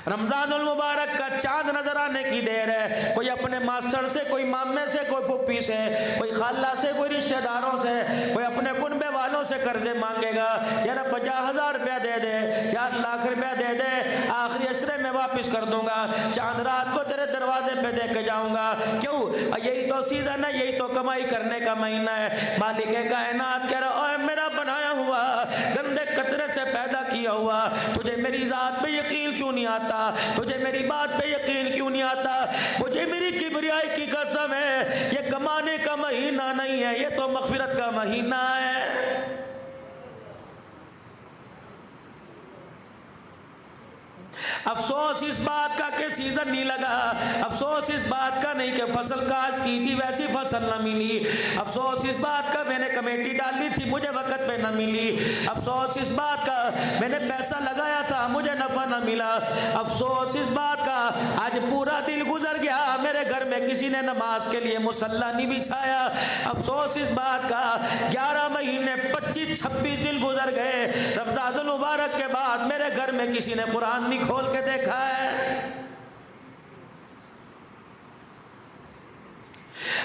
रमजानुल मुबारक का चांद नजर आने की देर है। कोई अपने मास्टर से, कोई मामे से, कोई फुप्पी से, कोई खाला से, कोई रिश्तेदारों से, कोई अपने कुनबे वालों से कर्जे मांगेगा। यार 50,000 रुपया दे दे, यार लाख रुपया दे दे, आखिरी अशरे में वापस कर दूंगा, चांद रात को तेरे दरवाजे पे दे के जाऊंगा। क्यों? यही तो सीजन है, यही तो कमाई करने का महीना है। मालिक कायनात कह रहा है, मेरा बनाया हुआ गंदे कतरे से पैदा किया हुआ, तुझे मेरी जात पे यकीन क्यों नहीं आता? तुझे मेरी बात पे यकीन क्यों नहीं आता? मुझे मेरी किबरियाई की कसम है, ये कमाने का महीना नहीं है, ये तो मगफिरत का महीना है। अफसोस इस बात का कि सीजन नहीं लगा, अफसोस इस बात का नहीं कि फसल काश की थी वैसी फसल न मिली, अफसोस इस बात का मैंने कमेटी डाली थी मुझे वक्त पे न मिली, अफसोस इस बात का मैंने पैसा लगाया था मुझे नफा न मिला, अफसोस इस बात का आज पूरा दिन गुजर गया मेरे घर में किसी ने नमाज के लिए मुसल्ला नहीं बिछाया, अफसोस इस बात का 11 महीने 25-26 दिन गुजर गए, रमजानुल मुबारक के बाद मेरे घर में किसी ने कुरान नहीं खोल के देखा है।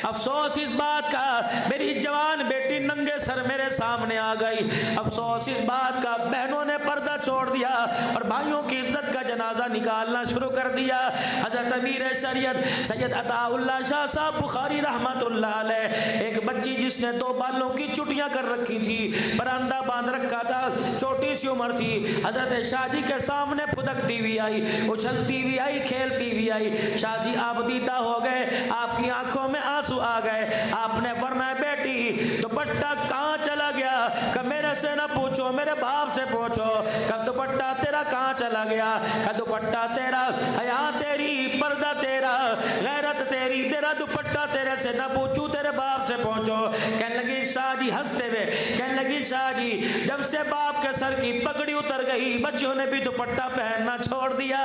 अफसोस इस बात का मेरी जवान बेटी नंगे सर मेरे सामने आ गई, अफसोस इस बात का बहनों ने पर्दा छोड़ दिया और भाइयों की इज्जत का जनाजा निकालना शुरू कर दिया। हजरत अमीर शरीयत सैयद अताउल्लाह शाह साहब बुखारी रहमतुल्लाह अलैह, एक बच्ची जिसने 2 बालों की चुटियां कर रखी थी, बरामदा बांध रखा था, छोटी सी उम्र थी, हजरत शाह जी के सामने फुदकती हुई आई, उछलती हुई आई, खेलती हुई आई। शाह जी आप दीदा हो गए, आपकी आंखों में आंसू आ गए, आपने फरमाया बेटी दुपट्टा कहाँ चला गया? कब मेरे से ना पूछो, मेरे बाप से पूछो, कब दुपट्टा तेरा कहाँ चला गया? कब दुपट्टा तेरा, हया तेरी, पर्दा तेरा, गैरत तेरी, तेरा दुपट्टा तेरे से ना पूछूं, तेरे बाप से पूछो। कहने लगी शाह जी हंसते हुए, कहने लगी शाह जी जब से बाप के सर की पगड़ी उतर गई बच्चों ने भी दुपट्टा पहनना छोड़ दिया।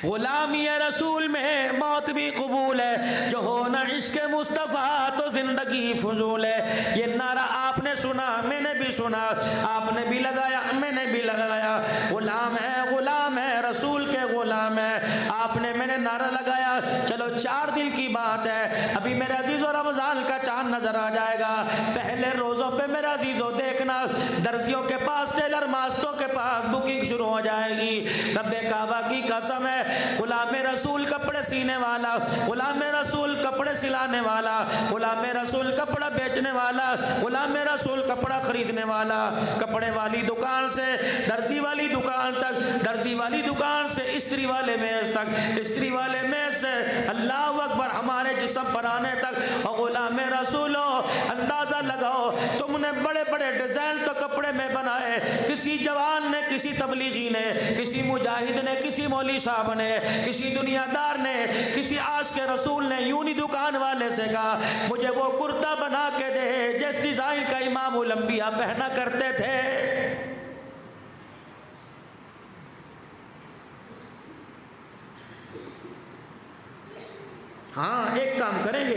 गुलामी रसूल में मौत भी कबूल है, जो हो ना इश्क मुस्तफ़ा तो जिंदगी फजूल है। ये नारा आपने सुना, मैंने भी सुना, आपने भी लगाया, मैंने भी लगाया। गुलाम है रसूल के गुलाम है, आपने मैंने नारा लगाया। चलो 4 दिन की बात है, अभी मेरे अजीज़ों रमज़ान का चांद नजर आ जाएगा। पहले रोज़ों पे मेरा अजीज़ों देखना दर्जियों के पास, टेलर मास्टरों के पास बुकिंग शुरू हो जाएगी। रब्बे काबा की कसम है, गुलाम रसूल कपड़े सीने वाला, गुलाम रसूल कपड़े सिलाने वाला, गुलाम रसूल कपड़ा बेचने वाला, गुलाम रसूल कपड़ा खरीदने वाला, कपड़े वाली दुकान से दर्जी वाली दुकान तक, दर्जी वाली दुकान से इस्त्री वाले मेज तक, इस्त्री वाले मेज से अल्लाह अकबर हमारे जिस्म पर आने तक। और गुलाम रसूलो अंदाजा लगाओ, तुमने बड़े बड़े डिजाइन तो कपड़े में बनाए, किसी जवान ने, किसी तबलीगी ने, किसी मुजाहिद ने, किसी मौली साहब ने, किसी दुनियादार ने, किसी आशिक के रसूल ने यूं नहीं दुकान वाले से कहा मुझे वो कुर्ता बना के दे जिस डिजाइन का इमामुल अंबिया पहना करते थे। हाँ एक काम करेंगे,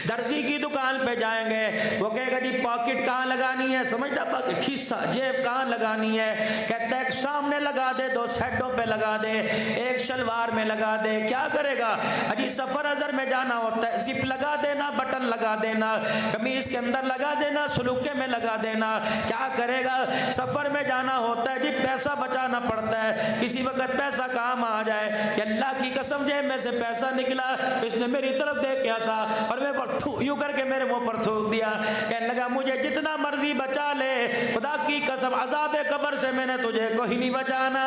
दर्जी की दुकान पे जाएंगे, वो कहेगा जी पॉकेट कहाँ लगानी है, समझता पॉकेट, खिस्सा जेब कहाँ लगानी है, कहता है सामने लगा दे, 2 साइडों पे लगा दे, एक शलवार में लगा दे। क्या करेगा? अजी सफर अजर में जाना होता है, जिप लगा देना, बटन लगा देना, कमीज के अंदर लगा देना, सलूके में लगा देना। क्या करेगा? सफर में जाना होता है जी, पैसा बचाना पड़ता है, किसी वक्त पैसा काम आ जाए कि अल्लाह की कसम जेब में से पैसा निकला, इसने मेरी तरफ देख के हंसा और मैं पर यूं करके मेरे मुंह पर थूक दिया। कहने लगा मुझे जितना मर्जी बचा ले, खुदा की कसम अज़ाबे कब्र से मैंने तुझे कोई नहीं बचाना,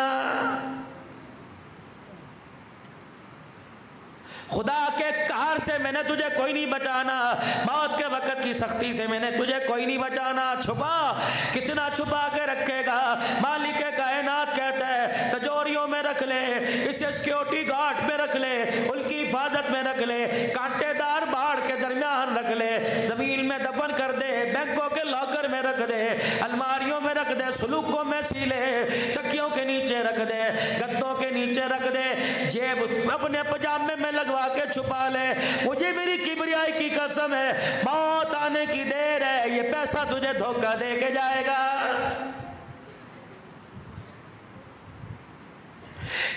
खुदा के कहर से मैंने तुझे कोई नहीं बचाना, मौत के वक्त की सख्ती से मैंने तुझे कोई नहीं बचाना। छुपा, कितना छुपा के रखेगा? मालिक कायनात कहता है तिजोरियों में रख ले, इसे सिक्योरिटी गार्ड में रख ले, उनकी हिफाजत में रख ले, कांटेदार बाढ़ के दरमियान रख ले, जमीन में दफन कर दे, बैंकों के लॉकर में रख रख दे, अलमारियों में रख दे, सलूकों में सीले, तकियों के नीचे रख दे, गद्दों के नीचे रख दे, जेब अपने पजामे में लगवा के छुपा ले। मुझे मेरी किबरियाई की कसम है, मौत आने की देर है, ये पैसा तुझे धोखा दे के जाएगा।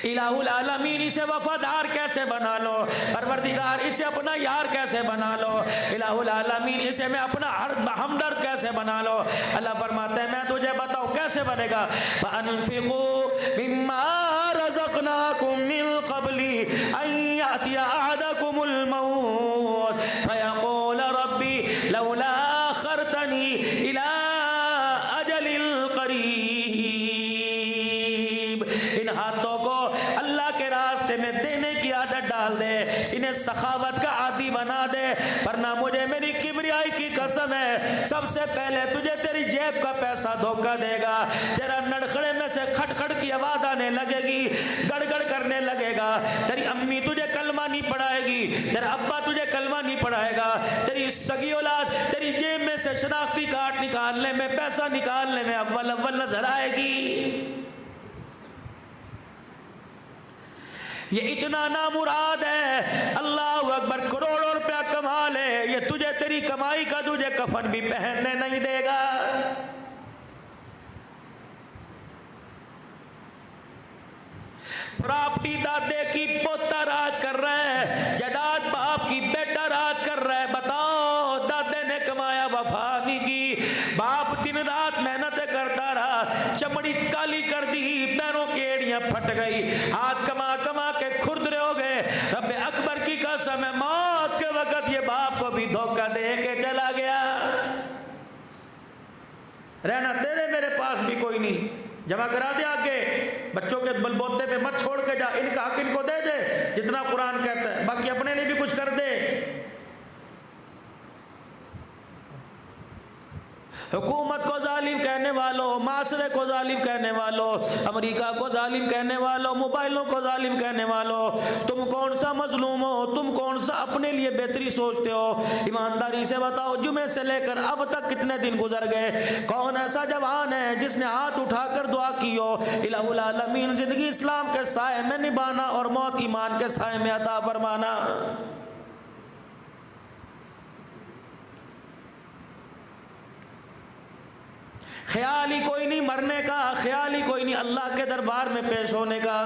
इलाहुल आलमीन इसे वफादार कैसे बना लो, परवरदिगार इसे अपना यार कैसे बना लो, इलाहुल आलमीन इसे मैं अपना हमदर्द कैसे बना लो। अल्लाह फरमाते हैं मैं तुझे बताऊं कैसे बनेगा। वअनफिकू मिम्मा रज़क़नाकुम मिन क़ब्ली अन यातिया अहदकुमुल मौत फयक़ूल रब्बी लौला अख़रतनी इला अजलिल क़रीब। इन हाथों को अल्लाह के रास्ते में देने की आदत डाल दे, इन्हें सखावत का आदी बना दे, वरना मुझे मेरी किबरियाई की कसम है सबसे पहले तुझे तेरी जेब का पैसा धोखा देगा। तेरा नड़खड़े में से खटखट की आवाज आने लगेगी, गड़गड़ करने लगेगा, तेरी अम्मी तुझे कलमा नहीं पढ़ाएगी, तेरा अब्बा तुझे कलमा नहीं पढ़ाएगा, तेरी सगी औलाद तेरी जेब में से शनाख्ती कार्ड निकालने में, पैसा निकालने में अव्वल अव्वल नजर आएगी। ये इतना नामुराद है, अल्लाह अकबर, करोड़ों रुपया कमा ले, ये तुझे तेरी कमाई का तुझे कफन भी पहनने नहीं देगा। प्रॉपर्टी दादे की पोता राज कर रहा है, जायदाद बाप की बेटा राज कर रहा है। बताओ दादे ने कमाया वफा नहीं की, बाप दिन रात मेहनत करता रहा, चमड़ी काली कर दी, पैरों की एड़ियां फट गई, हाथ कमा कमा के खुरदरे हो गए। रब्बे अकबर की कसम है मौत के वक्त ये बाप को भी धोखा दे के चला गया। रहना तेरे मेरे पास भी कोई नहीं, जमा करा दे आगे, बच्चों के बलबोते पे मत छोड़ के जा, इनका हक इनको दे दे जितना कुरान कहता है, बाकी अपने लिए भी कुछ कर दे। हुकूमत को जालिम कहने वालों, माशरे को जालिम कहने वालों, अमेरिका को जालिम कहने वालों, मोबाइलों को जालिम कहने वालों, तुम कौन सा मजलूम हो, तुम कौन सा अपने लिए बेहतरी सोचते हो? ईमानदारी से बताओ, जुमे से लेकर अब तक कितने दिन गुजर गए? कौन ऐसा जवान है जिसने हाथ उठाकर दुआ की हो, इलाहुल आलमीन जिंदगी इस्लाम के साए में निभाना और मौत ईमान के साए में अता फरमाना। ख्याल ही कोई नहीं मरने का, ख्याल ही कोई नहीं अल्लाह के दरबार में पेश होने का।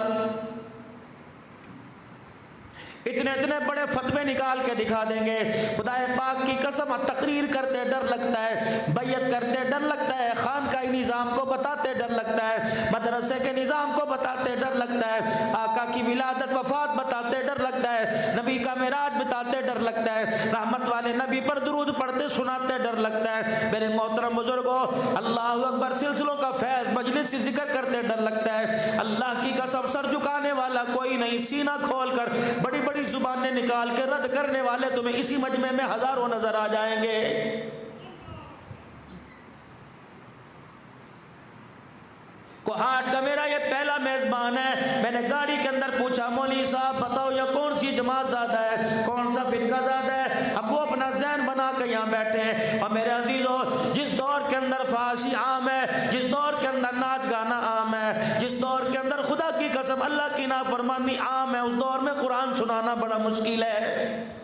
इतने इतने बड़े फतवे निकाल के दिखा देंगे, खुदाए पाक की कसम, तकरीर करते डर लगता है, बैयत करते डर लगता है, खानकाई निज़ाम को बताते डर लगता है, मदरसे के निज़ाम को बताते डर लगता है, आका की विलादत वफात बताते डर लगता है, नबी का मेराज बताते डर लगता है, रहमत वाले नबी पर दुरूद पढ़ते सुनाते डर लगता है। मेरे मोहतरम बुजुर्गों, अल्लाह अकबर सिलसिलों का फैज़ मजलिस से जिक्र करते डर लगता है। अल्लाह की कसम, सर झुकाने वाला कोई नहीं, सीना खोल कर बड़ी बड़ी जुबानें निकाल के रद्द करने वाले तुम्हें इसी मजमे में हजारों नजर आ जाएंगे। कोहाट का मेरा ये पहला मेजबान है। मैंने गाड़ी के अंदर पूछा, मौलवी साहब बताओ ये कौन सी जमात ज़्यादा है, कौन सा फिरका ज़्यादा है? अब वो अपना ज़हन बना के यहाँ बैठे हैं। और मेरे अजीजों, जिस दौर के अंदर फाशी आम है, जिस दौर के अंदर नाच गाना आम है, जिस दौर के अंदर खुदा की कसम अल्लाह की नाफरमानी आम है, उस दौर में कुरान सुनाना बड़ा मुश्किल है।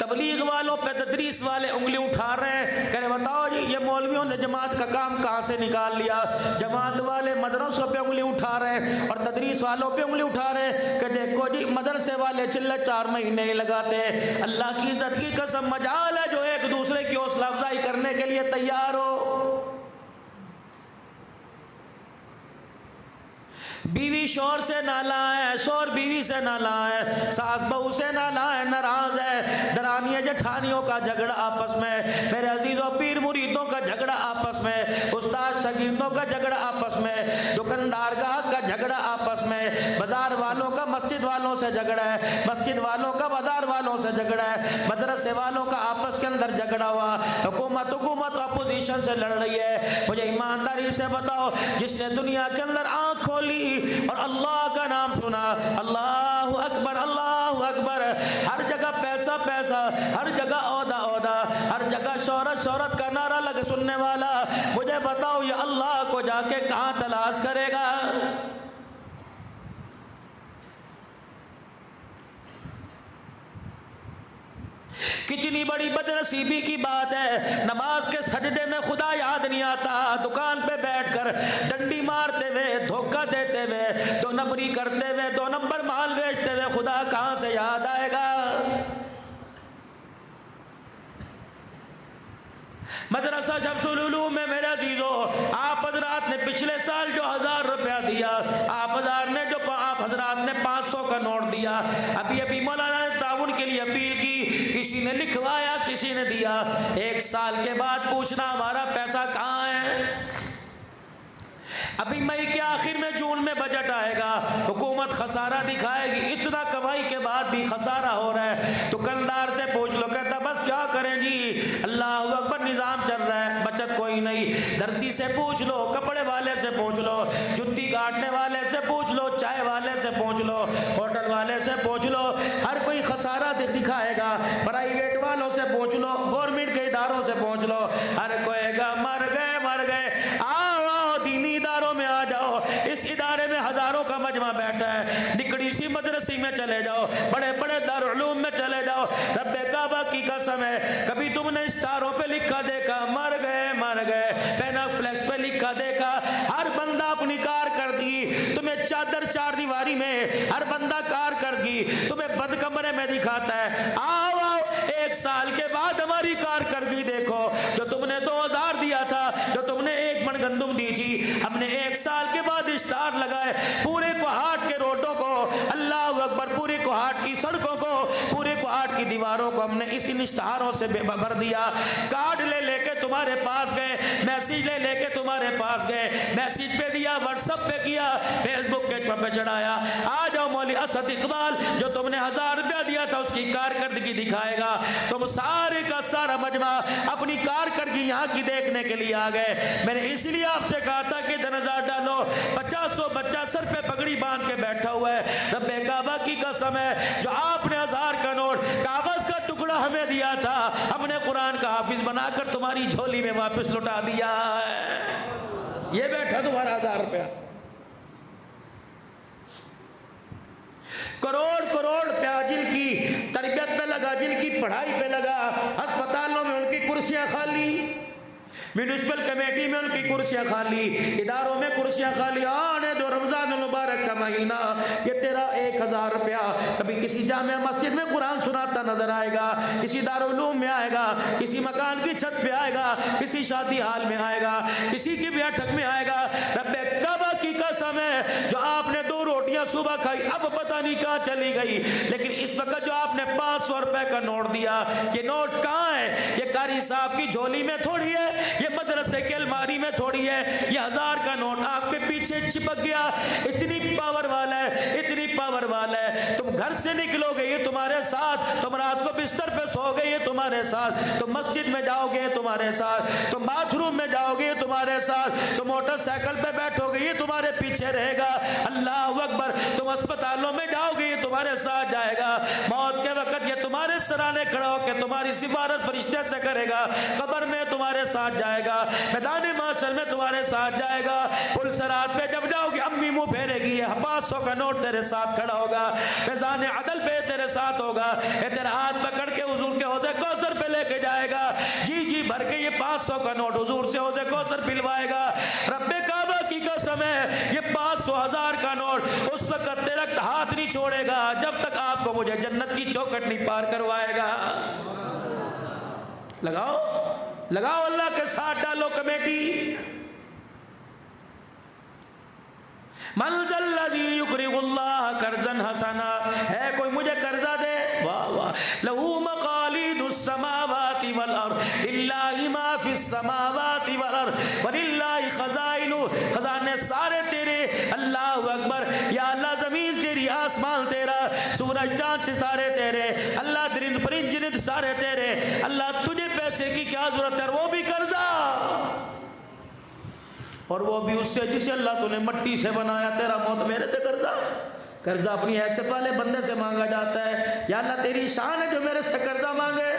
तबलीग वालों पे तदरीस वाले उंगली उठा रहे हैं, कह रहे बताओ जी ये मौलवियों ने जमात का काम कहाँ से निकाल लिया। जमात वाले मदरसों पे उंगली उठा रहे हैं और तदरीस वालों पे उंगली उठा रहे हैं कि देखो जी मदरसे वाले चिल्ला 4 महीने ही लगाते हैं। अल्लाह की इज्जत की कसम, मजाल है जो एक दूसरे की हौसला अफजाई करने के लिए तैयार हो। बीवी शोर से नाला है, शोर बीवी से नाला है, सास बहू से नाला है, नाराज है, दरानिया जेठानियों का झगड़ा आपस में, मेरे अजीजों पीर मुरीदों का झगड़ा आपस में, उस्ताद शागिर्दों का झगड़ा आपस में, दुकानदार का झगड़ा आपस में, बाजार वालों का मस्जिद वालों से झगड़ा है, मस्जिद वालों का बाजार वालों से झगड़ा है, मदरसे वालों का आपस के अंदर झगड़ा हुआ, हुकूमत अपोजिशन से लड़ रही है। मुझे ईमानदारी से बताओ, जिसने दुनिया के अंदर आंख खोली और अल्लाह का नाम सुना, अल्लाह अकबर हर जगह पैसा पैसा पैसा, हर जगह ओहदा ओहदा, हर जगह शोहरत शोहरत का नारा लगे सुनने वाला, मुझे बताओ ये अल्लाह को जाके कहाँ तलाश करेगा? कितनी बड़ी बदनसीबी की बात है, नमाज के सजदे में खुदा याद नहीं आता, दुकान पे बैठकर डंडी मारते हुए, धोखा देते हुए, 2 नंबरी करते हुए, 2 नंबर माल बेचते हुए खुदा कहाँ से याद आएगा? मदरसा शम्सुल उलूम में मेरे अजीजों, आप हजरात ने पिछले साल जो 1000 रुपया दिया, आप हजरात ने 500 का नोट दिया, अभी अभी मौलाना ने ताउन के लिए अपील की, किसी ने लिखवाया किसी ने दिया, 1 साल के बाद पूछना हमारा पैसा कहाँ है? अभी मई के आखिर में जून में बजट आएगा, हुकूमत खसारा दिखाएगी, इतना कमाई के बाद भी खसारा हो रहा है। दुकानदार से पूछ लो, कहता बस क्या करें जी, अल्लाह अकबर निज़ाम चल रहा है, बचत कोई नहीं। दर्जी से पूछ लो, कपड़े वाले से पूछ लो, जुत्ती काटने वाले से पूछ लो, चाय वाले से पूछ लो, होटल वाले से पूछ लो, हर कोई खसारा दिखाएगा। प्राइवेट वालों से पूछ लो, गवर्नमेंट के इदारों से पूछ लो, हर कोई मर गए मर गए। इस इदारे में हजारों का मजमा बैठा है, निकड़ी सी मदरसी में चले जाओ, बड़े बड़े दारुल में चले जाओ, रब्बे काबा की कसम है, कभी तुमने स्टारों पे लिखा देखा मर गए, पेनाफ्लेक्स पे लिखा देखा? हर बंदा अपनी कार कर दी, तुम्हें चादर 4 दीवारी में हर बंदा कार कर दी, तुम्हें बद कमरे में दिखाता है। आओ 1 साल के बाद हमारी कार कर दी देखो, जो तुमने 2000 दिया था, जो तुमने 1 मन गंदुम दी थी, हमने 1 साल के बाद स्टार लगाए, पूरे कोहाट के रोडों को, अल्लाह अकबर, पूरे कोहाट की सड़कों को, पूरे कोहाट की दीवारों को हमने इस स्टारों से भर दिया। कार्ड ले लेके तुम्हारे पास गए, मैसेज ले लेके तुम्हारे पास गए, मैसेज पे दिया, व्हाट्सएप पे किया, फेसबुक के पे चढ़ाया। आ जाओ मौली असद इकबाल, जो तुमने 1000 रुपया दिया था उसकी कारकर्दगी दिखाएगा। तुम सारे का सारा मजमा अपनी कारकर्दगी यहाँ की देखने के लिए आ गए। मैंने इसलिए आपसे कहा था कि 10,000 डालो, 50 बच्चा सर पे पगड़ी बांध के बैठा हुआ है, रब्बे काबा की कसम है, जो आपने 1000 का नोट कागज का टुकड़ा हमें दिया था, हमने कुरान का हाफिज बनाकर तुम्हारी झोली में वापस लौटा दिया है। ये बैठा तुम्हारा 1000 रुपया, करोड़ करोड़ रुपया जिनकी तरबियत पे लगा, जिनकी पढ़ाई पे लगा, अस्पतालों में उनकी कुर्सियां खाली, म्यूनिसिपल कमेटी में उनकी कुर्सियां खाली, इदारों में कुर्सियां खाली। आने दो रमजान मुबारक का महीना, ये तेरा 1000 रुपया कभी किसी जामिया मस्जिद में कुरान सुनाता नजर आएगा, किसी दारुल उलूम में आएगा, किसी मकान की छत पे आएगा, किसी शादी हाल में आएगा, किसी की बैठक में आएगा। रब्बे काबा की कसम है, जो आपने 2 रोटियां सुबह खाई, अब पता नहीं कहाँ चली गई, लेकिन इस वक्त जो आपने 500 रुपए का नोट दिया, ये नोट कहाँ है? ये कारी साहब की झोली में थोड़ी है, ये मदरसे के अलमारी में थोड़ी है, ये 1000 का नोट आपके पीछे चिपक गया। इतनी पावर वाला है, इतनी पावर वाला है, तुम घर से निकलोगे ये तुम्हारे साथ, तुम रात को बिस्तर पे सोओगे ये तुम्हारे साथ, तुम मस्जिद में जाओगे तुम्हारे साथ, तुम बाथरूम में जाओगे तुम्हारे साथ, तुम मोटरसाइकिल पे बैठोगे ये तुम्हारे पीछे रहेगा। अल्लाह अकबर, तुम अस्पतालों में जाओगे ये तुम्हारे साथ जाएगा, मौत के वक्त ये तुम्हारे सराहने खड़ा होकर तुम्हारी सिफारिश फरिश्ते से करेगा, कब्र में तुम्हारे साथ जाएगा, मैदान माशर में तुम्हारे साथ जाएगा, पुल सरात पे जब जाओगे अम्मी मुंह फेरेगी, ये 500 का नोट तेरे साथ खड़ा होगा, मैदान अदल पे तेरे साथ होगा, ये तेरा हाथ पकड़ के हुजूर के हौज़े कौसर पे लेके जाएगा, जी जी भर के ये 500 का नोट हुजूर से हौज़े कौसर पिलवाएगा। रब्बे काबा की कसम है, ये 500 1000 का नोट उस वक्त तेरा हाथ नहीं छोड़ेगा जब तक आपको मुझे जन्नत की चौखट नहीं पार करवाएगा। लगाओ लगाओ, अल्लाह के साथ डालो कमेटी। मंज़ल्लज़ी युक़रिज़ुल्लाह कर्ज़न हसना, है कोई मुझे कर्जा दे? वाह वाह, लहू मक़ालिदुस समावाति वल अर्द, लिल्लाहि मा फिस समावाति वल अर्द वलिल्लाहि ख़ज़ाइनु, खजाने सारे तेरे। अल्लाहु अकबर, या अल्लाह ज़मीन तेरी, आसमान तेरा, सूरज चांद सितारे तेरे, अल्लाह दरिंद परिंद जिन्द सारे तेरे। अल्लाह तुझे पैसे की क्या जरूरत है? वो भी कर्जा, और वो भी उससे जिसे अल्लाह तूने मट्टी से बनाया, तेरा मौत मेरे से कर्जा। कर्जा अपनी हैसियत वाले बंदे से मांगा जाता है। या अल्लाह तेरी शान है जो मेरे से कर्जा मांगे।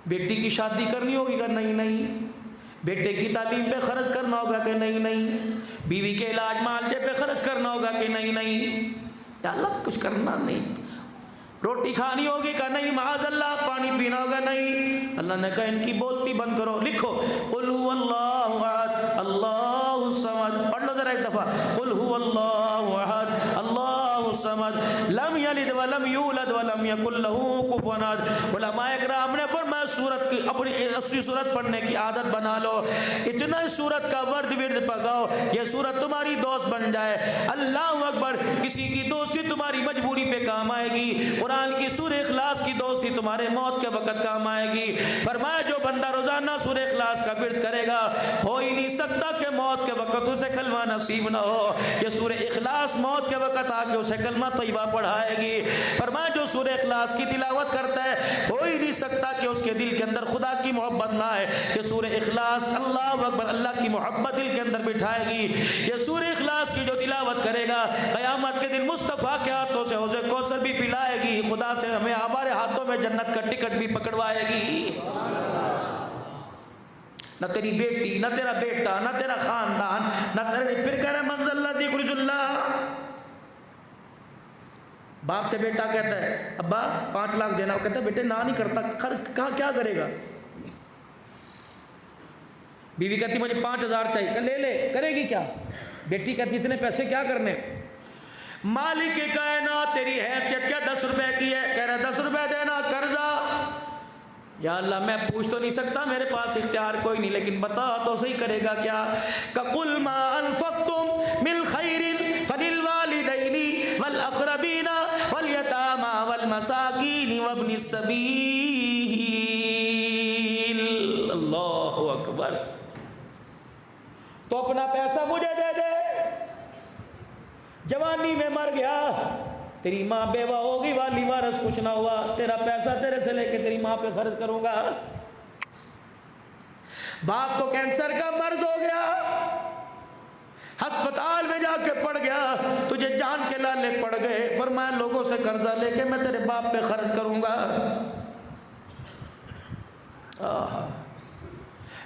बेटी की शादी करनी होगी कि नहीं, बेटे की तालीम पे खर्च करना होगा कि नहीं, बीवी के इलाज मालजे पे खर्च करना होगा कि नहीं, या अल्लाह कुछ करना नहीं, रोटी खानी होगी का नहीं, माज़अल्लाह पानी पीना होगा नहीं। अल्लाह ने कहा इनकी बोलती बंद करो, लिखो कुल हुवल्लाहु अहद अल्लाहु समद, पढ़ लो जरा एक दफा, कुल हुवल्लाहु अहद अल्लाहु समद लम यलिद व लम यूलद व लम यकुल लहू कुफुवन अहद। उलमाए किराम ने फरमाया सूरत की अपनी 80 सूरत पढ़ने की आदत बना लो, इतना सूरत का वर्द विर्द पकाओ, ये सूरत तुम्हारी दोस्त बन जाए। अल्लाह अकबर, किसी की दोस्ती तुम्हारी मजबूरी पे काम आएगी। कुरान की सूरह इखलास की दोस्ती तुम्हारे मौत के वक्त काम आएगी। फरमाया जो बंदा रोजाना सूरह इखलास का विर्द करेगा, हो ही नहीं सकता कि मौत के वक्त उसे कलमा नसीब ना हो। ये सूरह इखलास मौत के वक्त आके उसे कलमा तैयबा पढ़ाएगी। फरमाया जो सूरह इखलास की तिलावत करता है, हो ही नहीं सकता कि उसके दिल के अंदर खुदा की मोहब्बत ना आए। ये सूरह इखलास अल्लाह अकबर, अल्लाह की मोहब्बत दिल के अंदर बिठाएगी। ये सूरह इखलास की जो तिलावत करेगा, क़यामत के दिन मुस्तफ़ा के हाथों से हौज़े कौसर भी पिलाएगी, खुदा से हमें हमारे हाथों में जन्नत का टिकट भी पकड़वाएगी। न तेरी बेटी, न तेरा बेटा, न तेरा खानदान, न तेरे, फिर कह रहे मंज़ल्ला ज़िक्रुल्लाह। बाप से बेटा कहता है अब्बा 5 लाख देना, वो कहता है बेटे ना नहीं करता, खर्च कहाँ क्या करेगा। बीवी कहती मुझे 5000 चाहिए, ले ले, करेगी क्या। बेटी कहती इतने पैसे क्या करने। मालिक कायनात तेरी हैसियत क्या 10 रुपए की है, कह रहा 10 रुपए देना कर्जा। या अल्लाह मैं पूछ तो नहीं सकता, मेरे पास इख्तियार कोई नहीं, लेकिन बता तो सही करेगा क्या। ककुल मा अनफक्तुम मिन खैरिन फलिल वालिदैनि वल अक़रबीना वल यतामा वल मसाकीन वब्नि सबील। अल्लाहु अकबर। तो अपना पैसा मुझे दे दे, जवानी में मर गया, तेरी माँ बेवा होगी, वाली वारस कुछ ना हुआ, तेरा पैसा तेरे से लेके तेरी माँ पे खर्च करूंगा। बाप को कैंसर का मर्ज हो गया, अस्पताल में जाके पड़ गया, तुझे जान के लाले पड़ गए, फरमाया लोगों से कर्जा लेके मैं तेरे बाप पे खर्च करूंगा।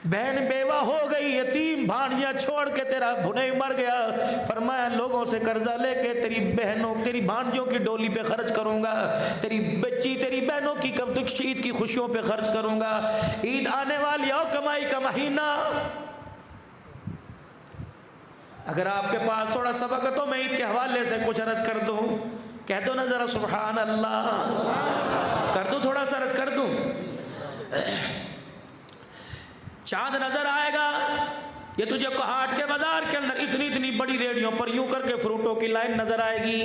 बहन बेवा हो गई, यतीम भाणिया छोड़ के तेरा भुने मर गया, फरमाया लोगों से कर्जा लेके तेरी बहनों, तेरी भांजियों की डोली पे खर्च करूंगा, तेरी बच्ची, तेरी बहनों की कब तक ईद की खुशियों पे खर्च करूंगा। ईद आने वाली हो, कमाई का महीना, अगर आपके पास थोड़ा सबक है तो मैं ईद के हवाले से कुछ अर्ज कर दूं, कह दो ना जरा सुभान अल्लाह, कर दूं, थोड़ा सा अर्ज कर दूं। चांद नजर आएगा, ये तुझे कोहाट के बाजार के अंदर इतनी इतनी बड़ी रेडियों पर यूं करके फ्रूटों की लाइन नजर आएगी।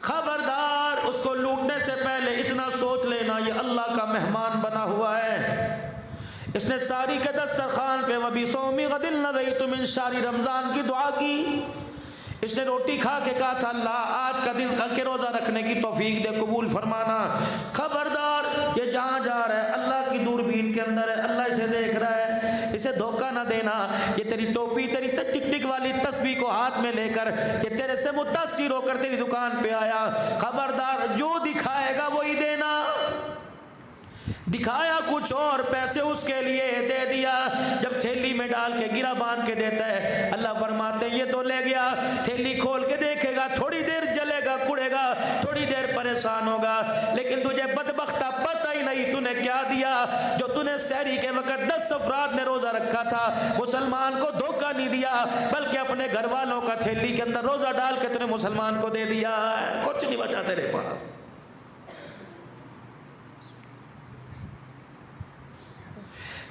खबरदार, उसको लूटने से पहले इतना सोच लेना, ये अल्लाह का मेहमान बना हुआ है। इसने सारी के दस्तरखान पे वबी सौमी गदिल नज़ैतु मिन शारी रमज़ान की दुआ की। इसने रोटी खा के कहा था अल्लाह आज का दिन के रोज़ा रखने की तौफीक दे, कबूल फरमाना। खबरदार, ये जहाँ जा रहा है अल्लाह की दूरबीन के अंदर है, अल्लाह इसे देख रहा है, इसे धोखा ना देना। ये तेरी टोपी, तेरी टिक टिक वाली तस्बीह को हाथ में लेकर ये तेरे से मुतासिर होकर तेरी दुकान पे आया, खबरदार जो दिखाएगा वही देना। दिखाया कुछ और, पैसे उसके लिए दे दिया, जब थैली में डाल के गिरा बांध के देता है, अल्लाह फरमाते ये तो ले गया, थैली खोल के देखेगा, थोड़ी देर जलेगा, कुड़ेगा, थोड़ी देर परेशान होगा, लेकिन तुझे बदबख्ता पता ही नहीं तूने क्या दिया। जो तूने सहरी के वक्त 10 अफराद ने रोजा रखा था, मुसलमान को धोखा नहीं दिया, बल्कि अपने घर वालों का थैली के अंदर रोजा डाल के तूने मुसलमान को दे दिया, कुछ नहीं बचा तेरे पास।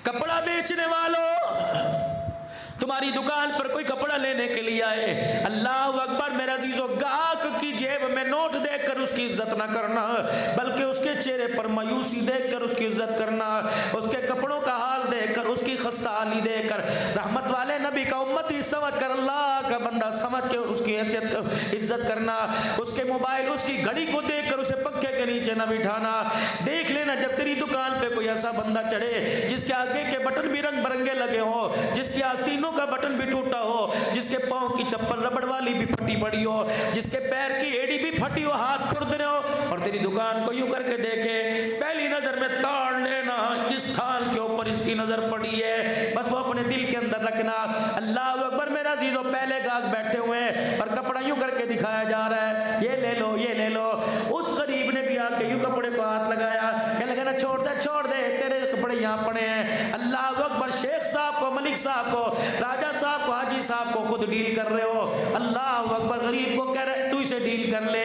कपड़ा बेचने वालों, तुम्हारी दुकान पर कोई कपड़ा लेने के लिए आए, अल्लाह अकबर मेरे अजीजों, गाहक की जेब में नोट देखकर उसकी इज्जत ना करना, बल्कि उसके चेहरे पर मायूसी देखकर उसकी इज्जत करना, उसके कपड़ों का हाल देखकर, उसकी खस्ता हाली देखकर, रहमत वाले नबी का उम्मती समझ कर, अल्लाह का बंदा समझ के उसकी हैसियत इज्जत करना, उसके मोबाइल उसकी घड़ी को देखकर उसे पंखे के नीचे न बिठाना। देख लेना जब तेरी दुकान पे कोई ऐसा बंदा चढ़े जिसके आगे के बटन भी रंग बिरंगे लगे हो, जिसकी आस्तीनों का बटन भी टूटा हो, जिसके पाँव की चप्पल रबड़ वाली भी फटी पड़ी हो, जिसके पैर की एड़ी भी फटी हो, हाथ खुरदने हो, और तेरी दुकान को यूं करके देखे, पहली नजर में ताड़ लेना किस थाल के ऊपर इसकी नजर पड़ी है, बस वो अपने दिल के अंदर रखना। अल्लाह अकबर मेरा अजीजों, पहले गाहक बैठे हुए हैं और कपड़ा यूं करके दिखाया जा रहा है, ये ले लो ये ले लो। उस गरीब ने भी आके यूं कपड़े को हाथ लगाया, क्या लगा ना, छोड़ दे तेरे कपड़े यहाँ पड़े हैं। अल्लाह अकबर, शेख साहब को, मलिक साहब को, राजा साहब को, हाजी साहब को खुद डील कर रहे हो। अल्लाह अकबर, गरीब को कह रहे तू इसे डील कर ले।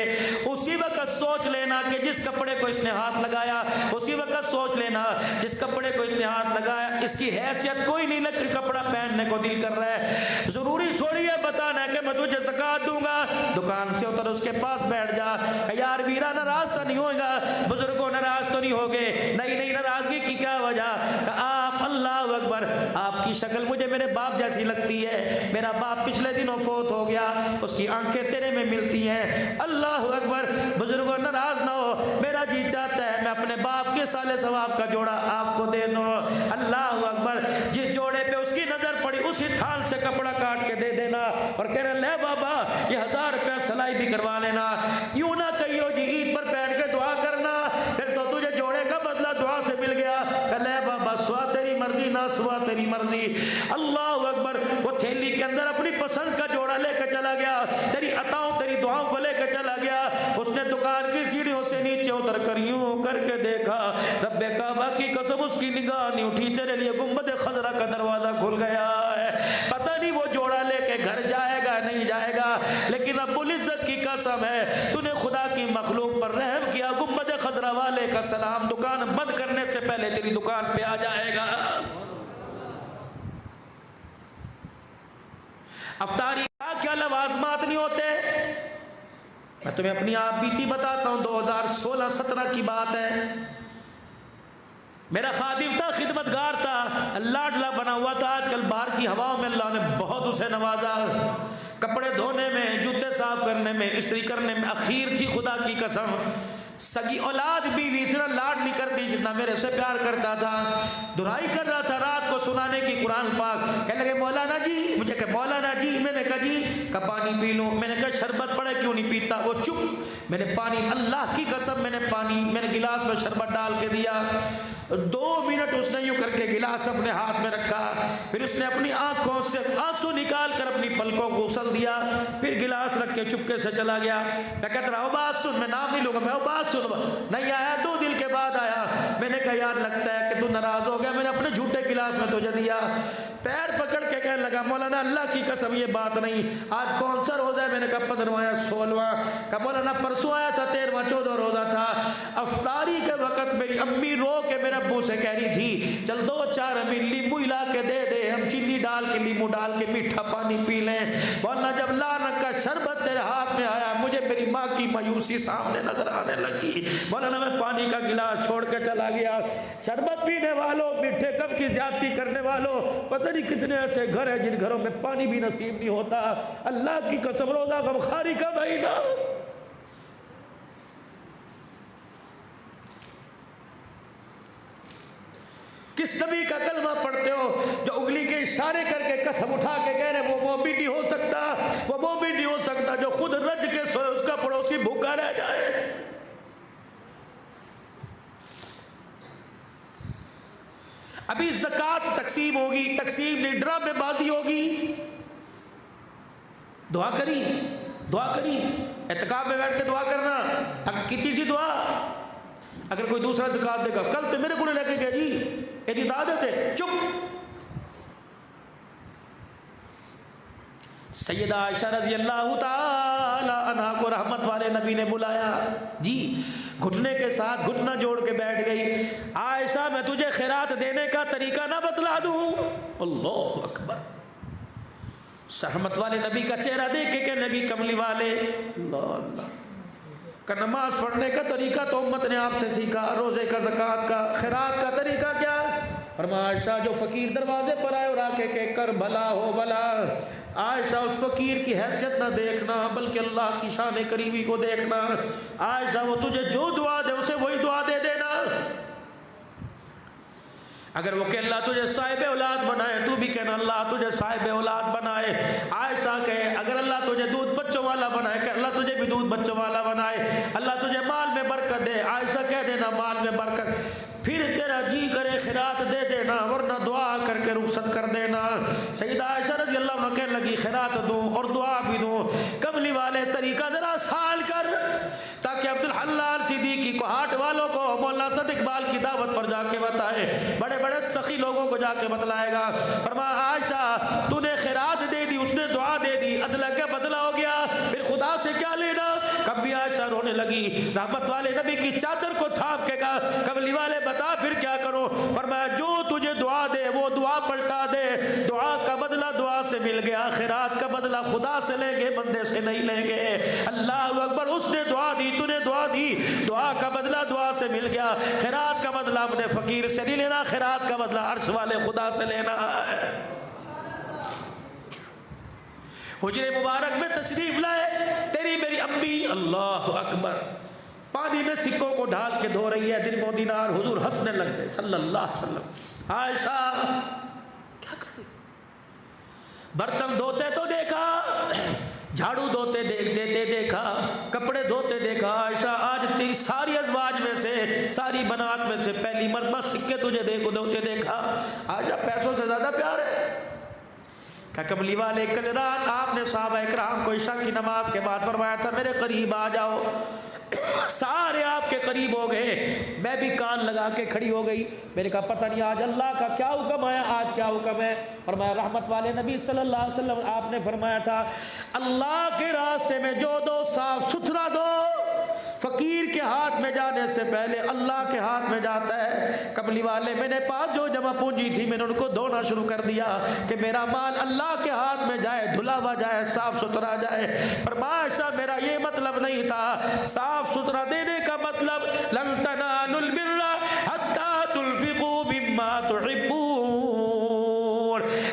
उसी वक्त सोच लेना कि जिस कपड़े को इसने हाथ लगाया, उसी वक्त सोच लेना जिस कपड़े को इसने हाथ लगाया इसकी हैसियत कोई नहीं, लग कपड़ा पहनने को दिल कर रहा है। जरूरी थोड़ी है बताना कि मैं तुझे ज़कात दूंगा, दुकान से उतर उसके पास बैठ जा, यार वीरा नाराज तो नहीं होगा, बुजुर्गों नाराज तो नहीं होगे, नहीं नाराजगी की क्या वजह, आप अल्लाह अकबर, आपकी शक्ल मुझे मेरे बाप जैसी लगती है, मेरा बाप पिछले दिनों फौत हो गया, उसकी आंखें तेरे में मिलती हैं। अल्लाह अकबर, बुजुर्गों नाराज ना हो, मेरा जी चाहता है मैं अपने बाप के साले सवाब का जोड़ा आपको दे दूं। अल्लाह अकबर, जिस जोड़े पे उसकी नजर पड़ी उसी थाल से कपड़ा काट के दे देना और कह रहे ले बाबा ये 1000 रुपया सिलाई भी करवा लेना। यूं ना कहियो जी ईद पर बैठ के दुआ करना, फिर तो तुझे जोड़े का बदला दुआ से मिल गया, ले बाबा सुहा तेरी मर्जी ना सुहा तेरी मर्जी। अल्लाह अकबर, वो थैली के अंदर अपनी पसंद का जोड़ा लेकर चला गया, तेरी अताओं तेरी दुआओं को लेकर चला गया। उसने दुकान की सीढ़ियों से नीचे उतर कर यूं करके देखा, रब्बे काबा की कसम उसकी निगाह नहीं उठी, तेरे लिए गुंबद खजरा का दरवाजा खुल गया है। पता नहीं वो जोड़ा लेके घर जाएगा नहीं जाएगा, लेकिन रब्बुल इज्जत की कसम है तूने खुदा की मखलूक पर रहम किया, गुंबद खजरा वाले का सलाम दुकान बंद करने से पहले तेरी दुकान पे आ जाएगा। अफ्तारी का क्या लवाजमात नहीं होते। मैं तुम्हें अपनी आप बीती बताता हूँ, 2016-17 की बात है। मेरा खादिम था, खिदमतगार था, लाडला बना हुआ था। आजकल बाहर की हवाओं में अल्लाह ने बहुत उसे नवाजा, कपड़े धोने में, जूते साफ करने में, इस्त्री करने में अखीर थी। खुदा की कसम, सगी औलाद बीवी इतना लाड नहीं करती जितना मेरे से प्यार करता था। दुराई कर रहा था रात को सुनाने की कुरान पाक, कहने लगे मौलाना जी, मुझे कहा मौलाना जी, मैंने कहा जी का पानी पी लूँ, मैंने कहा शरबत पड़े क्यों नहीं पीता, वो चुप। मैंने पानी, अल्लाह की कसम मैंने गिलास में शरबत डाल के दिया, 2 मिनट उसने यूं करके गिलास अपने हाथ में रखा, फिर उसने अपनी आंखों से आंसू निकाल कर अपनी पलकों को उसल दिया, फिर गिलास रख के चुपके से चला गया। मैं कहता रहा बात सुन, मैं नाम नहीं लूंगा, मैं बात सुन। नहीं आया, 2 दिन के बाद आया। मैंने कहा यार लगता है कि तू नाराज हो गया, मैंने अपने झूठे गिलास में तुझे दिया। पैर पकड़ के कहने लगा मौलाना अल्लाह की कसम ये बात नहीं, आज कौन सा रोजा है। मैंने कहा 15वां 16वां। कहा मौलाना परसों आया था, 13वां 14 रोजा था। अफ्तारी के वक्त मेरी अम्मी रो के मेरे अब्बू से कह रही थी चल 2-4 अम्मी नींबू हिला के दे दे, हम चीनी डाल के नींबू डाल के मीठा पानी पी लें। मौलाना जब लाल रंग का शरबत तेरे हाथ में आया, मुझे मेरी माँ की मायूसी सामने नजर आने लगी। मौलाना मैं पानी का गिलास छोड़ के चला गया। शरबत पीने वालों, मीठे कप की ज्यादती करने वालों, पता नहीं कितने ऐसे घर हैं जिन घरों में पानी भी नसीब नहीं होता। अल्लाह की कसम रोजा गमखारी का महीना, किस नबी का कलमा पढ़ते हो जो उंगली के इशारे करके कसम उठा के कह रहे वो मोमिन नहीं हो सकता, वो मोमिन नहीं हो सकता जो खुद रज के सोए उसका पड़ोसी भूखा रह जाए। अभी ज़कात तकसीम होगी, तकसीम नहीं ड्रामेबाजी होगी। दुआ करी एतकाब में बैठ के दुआ करना, अब कितनी सी दुआ। अगर कोई दूसरा ज़कात देगा, कल तो मेरे को लेके गया जी, यदि आदत है चुप। सैयदा आयशा रज़ी अल्लाह ताला अन्हा को रहमत वाले नबी ने बुलाया जी, घुटने के साथ घुटना जोड़ के बैठ गई। आयशा मैं तुझे खैरात देने का तरीका ना बतला दूं। अल्लाह अकबर। रहमत वाले नबी का चेहरा देख के कहने लगी कमली वाले अल्लाह अल्लाह का नमाज पढ़ने का तरीका तो उम्मत ने आपसे सीखा, रोजे का, ज़कात का, खैरात का तरीका क्या। फरमाया आयशा जो फकीर दरवाजे पर आए और आके के कर भला हो भला, आयशा उस फकीर की हैसियत ना देखना बल्कि अल्लाह की शान करीबी को देखना। आयशा वो तुझे जो दुआ दे उसे वही दुआ दे देना। अगर वो कहे अल्लाह तुझे साहिब औलाद बनाए, तू भी कहना अल्लाह तुझे साहिब औलाद बनाए। आयशा कहे अगर अल्लाह तुझे दूध बच्चों वाला बनाए, कहे अल्लाह तुझे भी दूध बच्चों वाला बनाए। अल्लाह तुझे माल में बरकत दे, आयशा कह देना माल में बरकत। फिर तेरा जी करे खैरात दे देना, वरना दुआ करके रुखसत कर देना। सईदा आयशा रज़ी अल्लाह अन्हा कहने लगी खैरात दूँ और दुआ भी दूँ, कमली वाले तरीका जरा साल कर, ताकि अब्दुल हल्लाल सिद्दीकी को हाट वालों को मौलाना सद इकबाल की दावत पर जाके बताए, बड़े बड़े सखी लोगों को जाके बतलाएगा। फरमाया आयशा तूने खैरात दे दी, उसने दुआ दे दी, अदला का बदला हो गया, फिर खुदा से क्या लेना। कभी आयशा रोने लगी, रहमत वाले नबी की चादर को थाम के कहा कमली वाले बता फिर क्या करो। फरमाया जो तुझे दुआ दे वो दुआ पलटा दे, दुआ का बदला दुआ से मिल गया, खैरात का बदला खुदा से लेंगे बंदे से नहीं लेंगे। अल्लाह अकबर, उसने दुआ दी तूने दुआ दी, दुआ का बदला दुआ से मिल गया, खैरात का बदला अपने फकीर से नहीं लेना, खैरात का बदला अर्श वाले खुदा से लेना है। हुजरे मुबारक में तशरीफ लाए तेरी मेरी अम्मी, अल्लाह अकबर, पानी में सिक्कों को ढाल के धो रही है, दिरमो दिनार, हुजूर हंसने लग गए सल्लल्लाहु अलैहि वसल्लम। आयशा क्या कर रही, बर्तन धोते तो देखा, झाड़ू धोते देते देखा, कपड़े धोते देखा। आयशा आज तेरी सारी अज़वाज में से, सारी बनात में से पहली मरतबा सिक्के तुझे धोते देखा। आयशा पैसों से ज्यादा प्यार है। क्या कमली वाले कल रात आपने साहबा इकराम को इशा की नमाज के बाद फरमाया था मेरे करीब आ जाओ, सारे आपके करीब हो गए, मैं भी कान लगा के खड़ी हो गई। मैंने कहा पता नहीं आज अल्लाह का क्या हुक्म है, आज क्या हुक्म है। फरमाया रहमत वाले नबी सल्लल्लाहु अलैहि वसल्लम आपने फरमाया था अल्लाह के रास्ते में जो दो साफ सुथरा दो, फकीर के हाथ में जाने से पहले अल्लाह के हाथ में जाता है। कमली वाले मैंने पास जो जमा पूंजी थी मैंने उनको धोना शुरू कर दिया कि मेरा माल अल्लाह के हाथ में जाए, धुला हुआ जाए, साफ सुथरा जाए। फरमाया मेरा ये मतलब नहीं था, साफ सुथरा देने का मतलब लन तनालुल बिर्रा हत्ता तुनफिकू मिम्मा तुहिब्बून,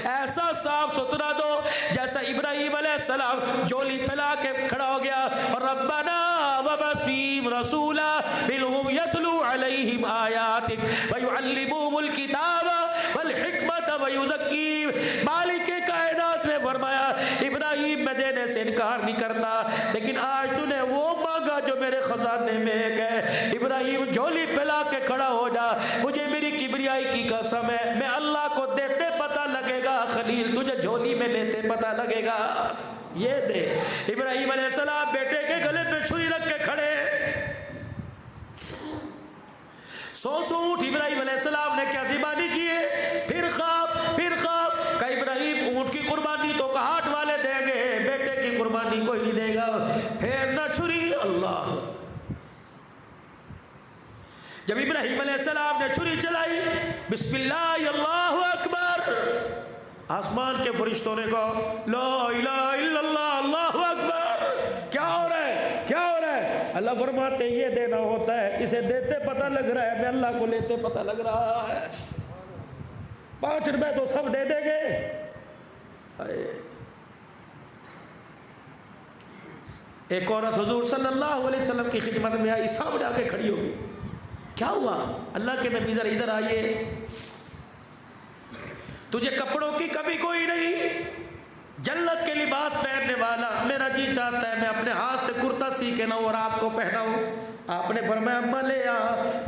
ऐसा साफ सुथरा दो जैसा इब्राहिम अलैहिस्सलाम झोली फैला के खड़ा हो गया और रब्बना वबसीम रसूला बिलहुम यतलू अलैहिम आयातिक व युअल्लिमुहुमुल किताब वल हिकमत व युज़क्कीहिम। मालिक कायनात ने फरमाया इब्राहिम मैं देने से इनकार नहीं करता, लेकिन आज तूने वो मांगा जो मेरे खजाने में है। इब्राहिम झोली फैला के खड़ा हो जा, मुझे मेरी किबरियाई की कसम है मैं अल्लाह को देते पता लगेगा, खलील तुझे झोली में लेते पता लगेगा। ये दे। इब्राहिम अलैहिस्सलाम बेटे के गले पे छुरी रख के खड़े, सो ऊँट इब्राहिम अलैहिस्सलाम ने क्या ज़िबानी किए, फिर ख्वाब का इब्राहिम ऊँट की कुर्बानी तो हाट वाले देंगे, बेटे की कुर्बानी कोई नहीं देगा। फिर न छुरी, अल्लाह, जब इब्राहिम अलैहिस्सलाम ने छुरी चलाई बिस्मिल्लाह अल्लाहु अकबर, आसमान के फरिश्तों ने कहा ला इलाहा इल्लल्लाह अल्लाहु अकबर, क्या हो रहा है, क्या हो रहा है। अल्लाह फरमाते ये देना होता है, इसे देते पता लग रहा है, मैं अल्लाह को लेते पता लग रहा है। 5 रुपए तो सब दे देंगे। एक औरत हुजूर सल्लल्लाहु अलैहि वसल्लम की खिदमत में आई, सामने आके खड़ी होगी, क्या हुआ। अल्लाह के नबी जरा इधर आइए, तुझे कपड़ों की कमी कोई नहीं, जन्नत के लिबास पहनने वाला, मेरा जी चाहता है मैं अपने हाथ से कुर्ता सी के लाऊं और आपको पहनाऊं। आपने फरमाया अम्मा ले आ।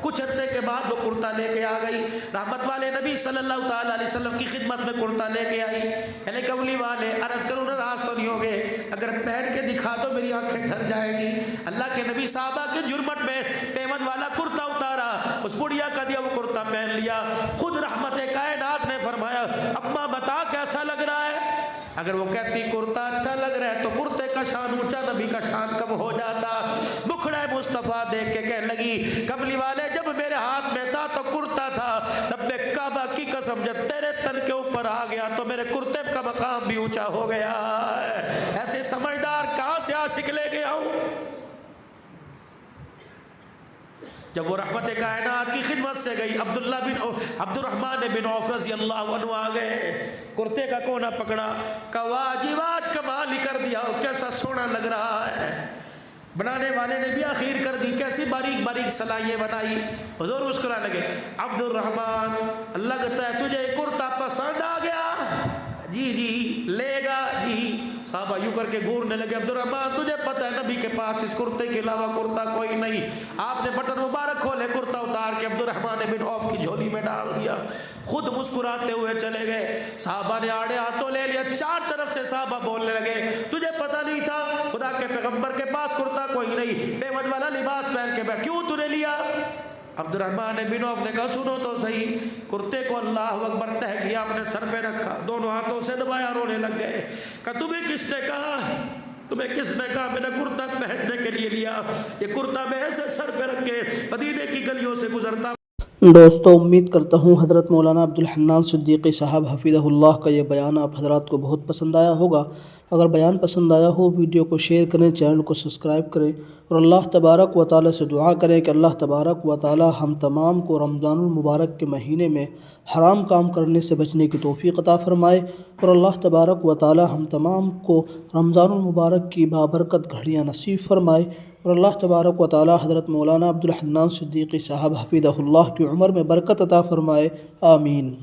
कुछ अरसे के बाद वो कुर्ता लेके आ गई, रहमत वाले नबी सल्लल्लाहु ताला अलैहि वसल्लम की खिदमत में कुर्ता लेके आई। कहले कमली वाले अर्ज करूँ नाराज तो नहीं हो गए, अगर पहन के दिखा दो मेरी आंखें ठर जाएंगी। अल्लाह के नबी साहबा के जुर्मट में पेमन वाला कुर्ता उतारा, उस बुढ़िया का दिया वो कुर्ता पहन लिया। खुद रहमत कायनात ने फरमाया अम्मा बता कैसा लग रहा है। अगर वो कहती कुर्ता अच्छा लग रहा है तो कुर्ते का शान ऊंचा, नबी का शान कम हो जाता। मुखड़ा मुस्तफ़ा देख के कहने लगी कमली वाले जब मेरे हाथ में था तो कुर्ता था, रब्बे काबा की कसम जब तेरे तन के ऊपर आ गया तो मेरे कुर्ते का मकाम भी ऊंचा हो गया। ऐसे समझदार कहां से आशिक ले गया हूं। जब वो रहमत कायनात की खिदमत से गई, अब्दुर्रहमान बिन औफ रज़ी अल्लाह अन्हु आ गए, कुर्ते का कोना पकड़ा, का वाजिबात कमाल ही कर दिया, कैसा सोना लग रहा है। बनाने वाले ने भी आखिर कर दी, कैसी बारीक बारीक सलाइयाँ बनाई। हुजूर मुस्कुरा लगे, अब्दुर्रहमान अल्लाह कहता है तुझे कुर्ता पसंद आ गया? जी जी लेगा जी। साहबा यूँ करके घूरने लगे, अब्दुर्रहमान तुझे पता है नबी के पास इस कुर्ते के अलावा कुर्ता कोई नहीं। आपने बटन मुबारक खोले, कुर्ता उतार के अब्दुर्रहमान बिन औफ की झोली में डाल दिया, खुद मुस्कुराते हुए चले गए। साहबा ने आड़े हाथों ले लिया, चार तरफ से साहबा बोलने लगे, तुझे पता नहीं था खुदा के पैगंबर के पास कुर्ता कोई नहीं, बेमद वाला लिबास पहन के बैठ, क्यों तूने लिया? अब्दुर्रहमान बिन औफ ने कहा सुनो तो सही, कुर्ते को अल्लाह अकबर तह किया, अपने सर पे रखा, दोनों हाथों से दबाया, रोने लग गए। कहा तुम्हें किसने कहा, तुम्हें किसने कहा मैंने कुर्ता पहनने के लिए लिया? ये कुर्ता मैं ऐसे सर पे रख के मदीने की गलियों से गुजरता। दोस्तों, उम्मीद करता हूँ हज़रत मौलाना अब्दुल हन्नान सिद्दीक़ी साहब हफ़िज़हुल्लाह का ये बयान आप हज़रात को बहुत पसंद आया होगा। अगर बयान पसंद आया हो, वीडियो को शेयर करें, चैनल को सब्सक्राइब करें और अल्लाह तबारक व तआला से दुआ करें कि अल्लाह तबारक व तआला हम तमाम को रमज़ानुल मुबारक के महीने में हराम काम करने से बचने की तौफ़ीक़ अता फ़रमाए और अल्लाह तबारक व तआला हम तमाम को रमज़ानुल मुबारक की बाबरकत घड़ियाँ नसीब फ़रमाए और अल्लाह तबारक व तआला हज़रत मौलाना अब्दुल हन्नान सिद्दीक़ी साहब हफ़िज़हुल्लाह की उम्र में बरकत अता फ़रमाए। आमीन।